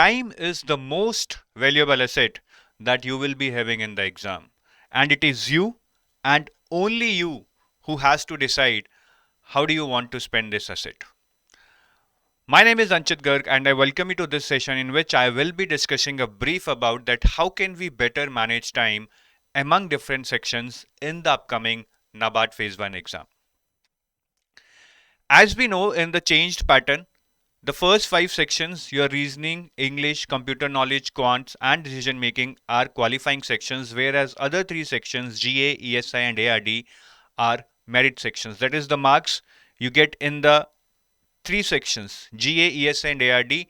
Time is the most valuable asset that you will be having in the exam, and it is you and only you who has to decide how do you want to spend this asset. My name is Anchit Garg and I welcome you to this session in which I will be discussing a brief about that how can we better manage time among different sections in the upcoming NABARD Phase 1 exam. As we know in the changed pattern, the first 5 sections, your reasoning, English, computer knowledge, quants and decision making are qualifying sections, whereas other 3 sections GA, ESI and ARD are merit sections. That is the marks you get in the 3 sections GA, ESI and ARD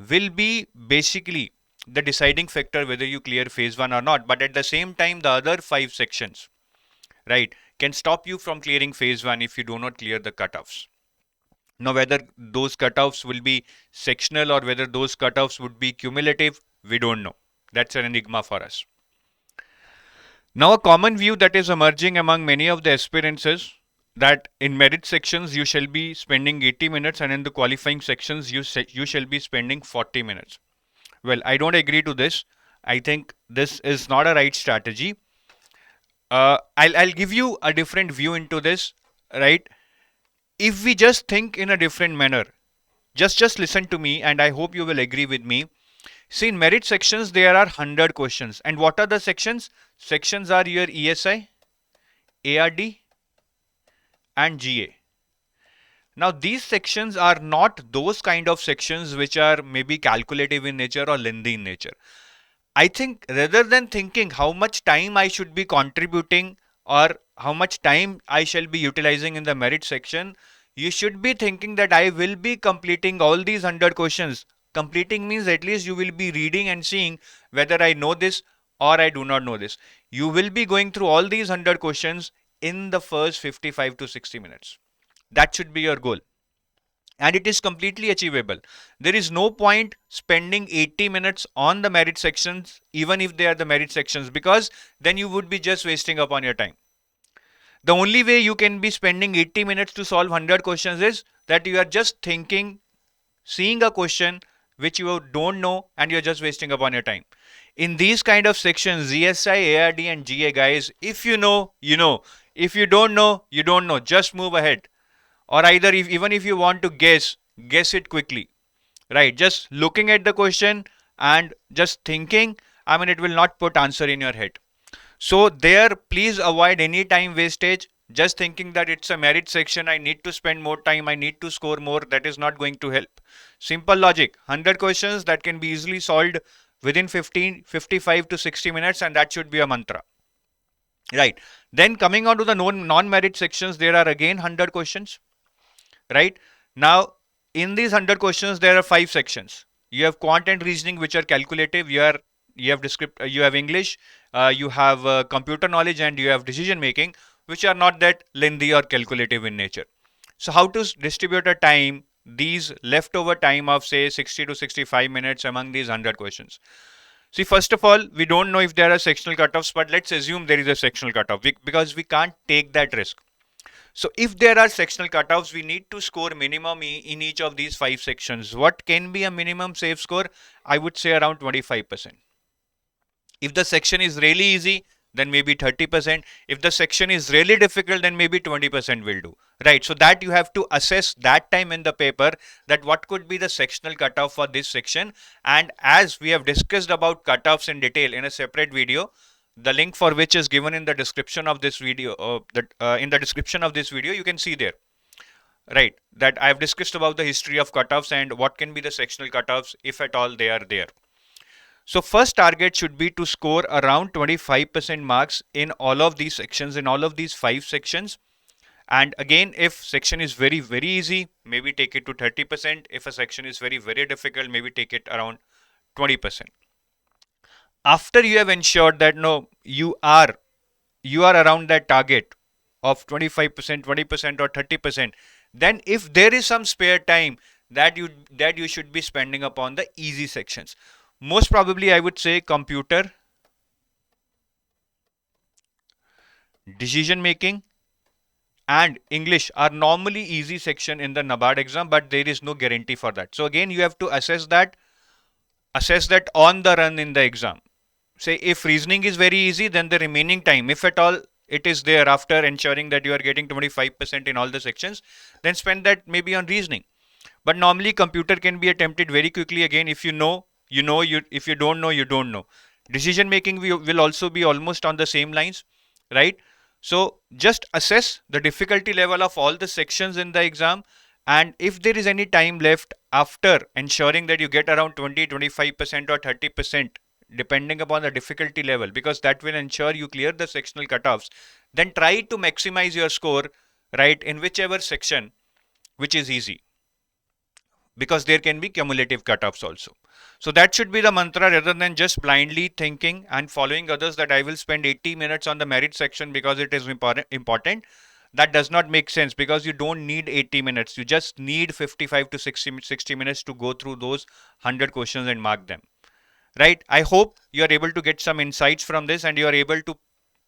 will be basically the deciding factor whether you clear phase 1 or not. But at the same time, the other 5 sections, right, can stop you from clearing phase 1 if you do not clear the cutoffs. Now, whether those cutoffs will be sectional or whether those cutoffs would be cumulative, we don't know. That's an enigma for us. Now, a common view that is emerging among many of the aspirants is that in merit sections you shall be spending 80 minutes and in the qualifying sections you shall be spending 40 minutes. Well, I don't agree to this. I think this is not a right strategy. I'll give you a different view into this, right? If we just think in a different manner, just listen to me and I hope you will agree with me. See, in merit sections there are 100 questions, and what are the sections? Sections are your ESI, ARD and GA. Now these sections are not those kind of sections which are maybe calculative in nature or lengthy in nature. I think rather than thinking how much time I should be contributing or how much time I shall be utilizing in the merit section, you should be thinking that I will be completing all these 100 questions. Completing means at least you will be reading and seeing whether I know this or I do not know this. You will be going through all these 100 questions in the first 55 to 60 minutes. That should be your goal. And it is completely achievable. There is no point spending 80 minutes on the merit sections, even if they are the merit sections, because then you would be just wasting up on your time. The only way you can be spending 80 minutes to solve 100 questions is that you are just thinking, seeing a question which you don't know and you're just wasting up on your time. In these kind of sections, ESI, ARD and GA, guys, if you know, you know. If you don't know, you don't know. Just move ahead. Or either even if you want to guess it quickly, right? Just looking at the question and just thinking, I mean, it will not put answer in your head. So there, please avoid any time wastage. Just thinking that it's a merit section, I need to spend more time, I need to score more, that is not going to help. Simple logic, 100 questions that can be easily solved within 55 to 60 minutes, and that should be a mantra. Right. Then coming on to the non-merit sections, there are again 100 questions. Right. Now, in these 100 questions, there are 5 sections. You have quant and reasoning, which are calculative. You have English, you have computer knowledge, and you have decision making, which are not that lengthy or calculative in nature. So how to distribute a time, these leftover time of say 60 to 65 minutes among these 100 questions? See, first of all, we don't know if there are sectional cutoffs, but let's assume there is a sectional cutoff because we can't take that risk. So if there are sectional cutoffs, we need to score minimum in each of these 5 sections. What can be a minimum safe score? I would say around 25%. If the section is really easy, then maybe 30%. If the section is really difficult, then maybe 20% will do. Right. So that you have to assess that time in the paper that what could be the sectional cutoff for this section. And as we have discussed about cutoffs in detail in a separate video, the link for which is given in the description of this video, in the description of this video, you can see there, right, that I have discussed about the history of cutoffs and what can be the sectional cutoffs if at all they are there. So first target should be to score around 25% marks in all of these sections, in all of these 5 sections. And again, if section is very, very easy, maybe take it to 30%. If a section is very, very difficult, maybe take it around 20%. After you have ensured that no, you are around that target of 25%, 20% or 30%, then if there is some spare time that you should be spending upon the easy sections. Most probably I would say computer, decision making and English are normally easy section in the NABARD exam, but there is no guarantee for that. So again, you have to assess that assess that on the run in the exam. Say if reasoning is very easy, then the remaining time, if at all it is there after ensuring that you are getting 25% in all the sections, then spend that maybe on reasoning. But normally computer can be attempted very quickly. Again, if you know, you know, you if you don't know, you don't know. Decision making will also be almost on the same lines, right? So just assess the difficulty level of all the sections in the exam, and if there is any time left after ensuring that you get around 20, 25% or 30%, depending upon the difficulty level, because that will ensure you clear the sectional cutoffs, then try to maximize your score, right, in whichever section which is easy, because there can be cumulative cutoffs also. So that should be the mantra, rather than just blindly thinking and following others that I will spend 80 minutes on the merit section because it is important. That does not make sense, because you don't need 80 minutes. You just need 55 to 60 minutes to go through those 100 questions and mark them. Right? I hope you are able to get some insights from this, and you are able to,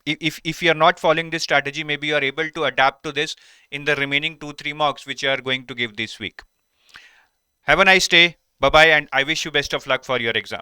if you are not following this strategy, maybe you are able to adapt to this in the remaining 2-3 mocks which you are going to give this week. Have a nice day. Bye bye, and I wish you best of luck for your exam.